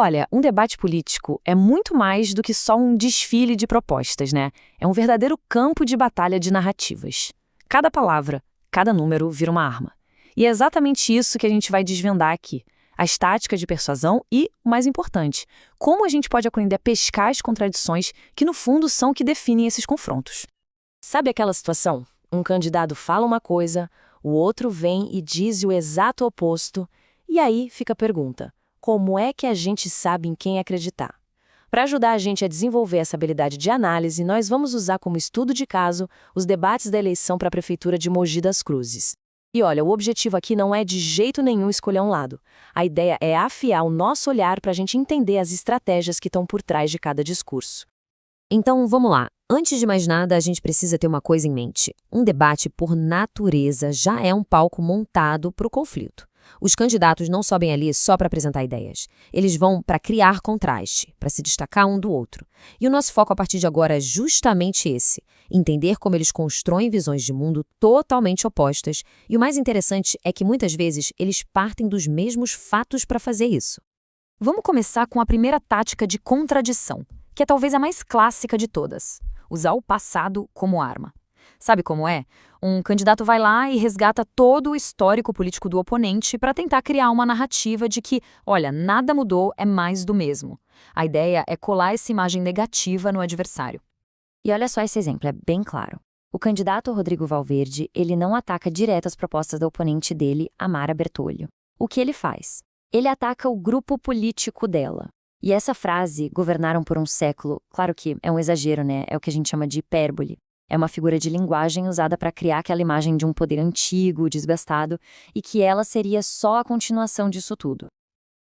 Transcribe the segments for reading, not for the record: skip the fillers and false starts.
Olha, um debate político é muito mais do que só um desfile de propostas, né? É um verdadeiro campo de batalha de narrativas. Cada palavra, cada número vira uma arma. E é exatamente isso que a gente vai desvendar aqui. As táticas de persuasão e, o mais importante, como a gente pode aprender a pescar as contradições que, no fundo, são o que definem esses confrontos. Sabe aquela situação? Um candidato fala uma coisa, o outro vem e diz o exato oposto, e aí fica a pergunta: como é que a gente sabe em quem acreditar? Para ajudar a gente a desenvolver essa habilidade de análise, nós vamos usar como estudo de caso os debates da eleição para a Prefeitura de Mogi das Cruzes. E olha, o objetivo aqui não é de jeito nenhum escolher um lado. A ideia é afiar o nosso olhar para a gente entender as estratégias que estão por trás de cada discurso. Então, vamos lá. Antes de mais nada, a gente precisa ter uma coisa em mente. Um debate, por natureza, já é um palco montado para o conflito. Os candidatos não sobem ali só para apresentar ideias. Eles vão para criar contraste, para se destacar um do outro. E o nosso foco a partir de agora é justamente esse: entender como eles constroem visões de mundo totalmente opostas. E o mais interessante é que muitas vezes eles partem dos mesmos fatos para fazer isso. Vamos começar com a primeira tática de contradição, que é talvez a mais clássica de todas: usar o passado como arma. Sabe como é? Um candidato vai lá e resgata todo o histórico político do oponente para tentar criar uma narrativa de que, olha, nada mudou, é mais do mesmo. A ideia é colar essa imagem negativa no adversário. E olha só esse exemplo, é bem claro. O candidato Rodrigo Valverde, ele não ataca direto as propostas da oponente dele, Amara Bertolho. O que ele faz? Ele ataca o grupo político dela. E essa frase, governaram por um século, claro que é um exagero, né? É o que a gente chama de hipérbole. É uma figura de linguagem usada para criar aquela imagem de um poder antigo, desgastado, e que ela seria só a continuação disso tudo.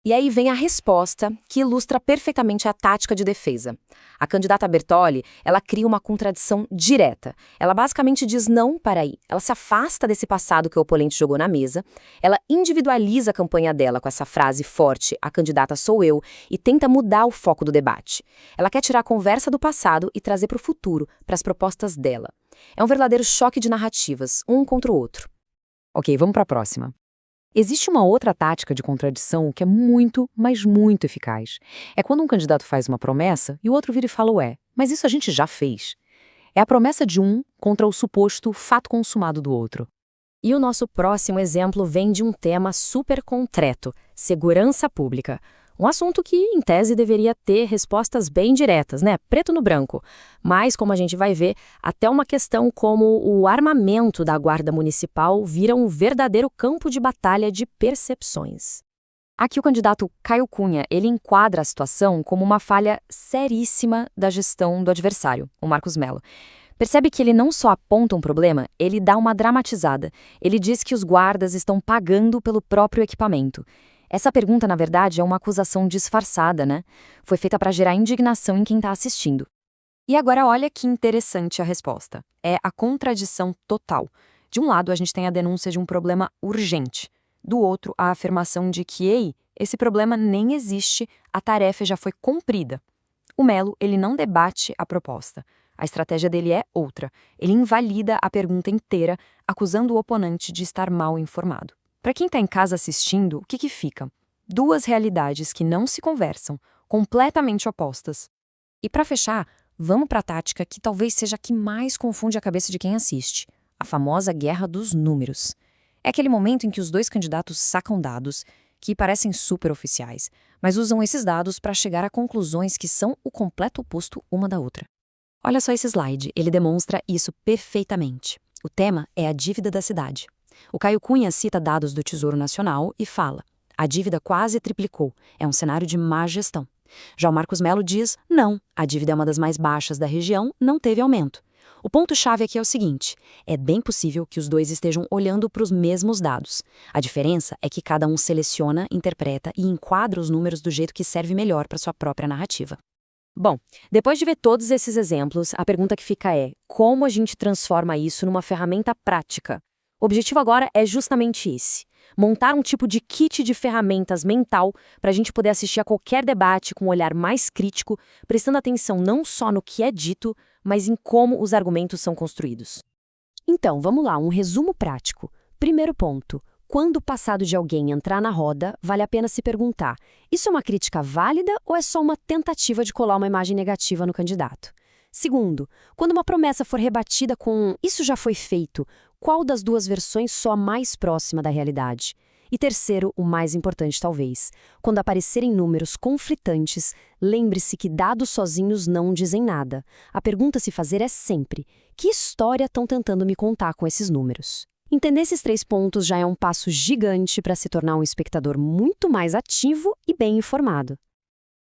E aí vem a resposta, que ilustra perfeitamente a tática de defesa. A candidata Bertolli, ela cria uma contradição direta. Ela basicamente diz não para aí. Ela se afasta desse passado que o oponente jogou na mesa, ela individualiza a campanha dela com essa frase forte, a candidata sou eu, e tenta mudar o foco do debate. Ela quer tirar a conversa do passado e trazer para o futuro, para as propostas dela. É um verdadeiro choque de narrativas, um contra o outro. Ok, vamos para a próxima. Existe uma outra tática de contradição que é muito, mas muito eficaz. É quando um candidato faz uma promessa e o outro vira e fala, ué, mas isso a gente já fez. É a promessa de um contra o suposto fato consumado do outro. E o nosso próximo exemplo vem de um tema super concreto: segurança pública. Um assunto que, em tese, deveria ter respostas bem diretas, né? Preto no branco. Mas, como a gente vai ver, até uma questão como o armamento da Guarda Municipal vira um verdadeiro campo de batalha de percepções. Aqui o candidato Caio Cunha, ele enquadra a situação como uma falha seríssima da gestão do adversário, o Marcos Mello. Percebe que ele não só aponta um problema, ele dá uma dramatizada. Ele diz que os guardas estão pagando pelo próprio equipamento. Essa pergunta, na verdade, é uma acusação disfarçada, né? Foi feita para gerar indignação em quem está assistindo. E agora olha que interessante a resposta. É a contradição total. De um lado, a gente tem a denúncia de um problema urgente. Do outro, a afirmação de que, ei, esse problema nem existe, a tarefa já foi cumprida. O Mello, ele não debate a proposta. A estratégia dele é outra. Ele invalida a pergunta inteira, acusando o oponente de estar mal informado. Para quem está em casa assistindo, o que fica? Duas realidades que não se conversam, completamente opostas. E para fechar, vamos para a tática que talvez seja a que mais confunde a cabeça de quem assiste: a famosa guerra dos números. É aquele momento em que os dois candidatos sacam dados que parecem super oficiais, mas usam esses dados para chegar a conclusões que são o completo oposto uma da outra. Olha só esse slide, ele demonstra isso perfeitamente. O tema é a dívida da cidade. O Caio Cunha cita dados do Tesouro Nacional e fala: a dívida quase triplicou, é um cenário de má gestão. Já o Marcos Mello diz: não, a dívida é uma das mais baixas da região, não teve aumento. O ponto-chave aqui é o seguinte: é bem possível que os dois estejam olhando para os mesmos dados. A diferença é que cada um seleciona, interpreta e enquadra os números do jeito que serve melhor para sua própria narrativa. Bom, depois de ver todos esses exemplos, a pergunta que fica é: como a gente transforma isso numa ferramenta prática? O objetivo agora é justamente esse: montar um tipo de kit de ferramentas mental para a gente poder assistir a qualquer debate com um olhar mais crítico, prestando atenção não só no que é dito, mas em como os argumentos são construídos. Então, vamos lá, um resumo prático. Primeiro ponto: Quando o passado de alguém entrar na roda, vale a pena se perguntar: isso é uma crítica válida ou é só uma tentativa de colar uma imagem negativa no candidato? Segundo, quando uma promessa for rebatida com "isso já foi feito", qual das duas versões soa mais próxima da realidade? E terceiro, o mais importante talvez, quando aparecerem números conflitantes, lembre-se que dados sozinhos não dizem nada. A pergunta a se fazer é sempre: que história estão tentando me contar com esses números? Entender esses 3 pontos já é um passo gigante para se tornar um espectador muito mais ativo e bem informado.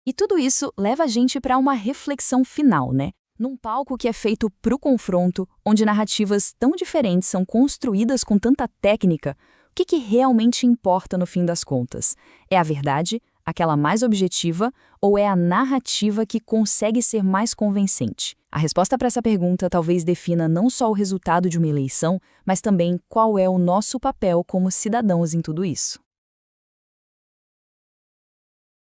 E tudo isso leva a gente para uma reflexão final, né? Num palco que é feito para o confronto, onde narrativas tão diferentes são construídas com tanta técnica, o que realmente importa no fim das contas? É a verdade, aquela mais objetiva, ou é a narrativa que consegue ser mais convincente? A resposta para essa pergunta talvez defina não só o resultado de uma eleição, mas também qual é o nosso papel como cidadãos em tudo isso.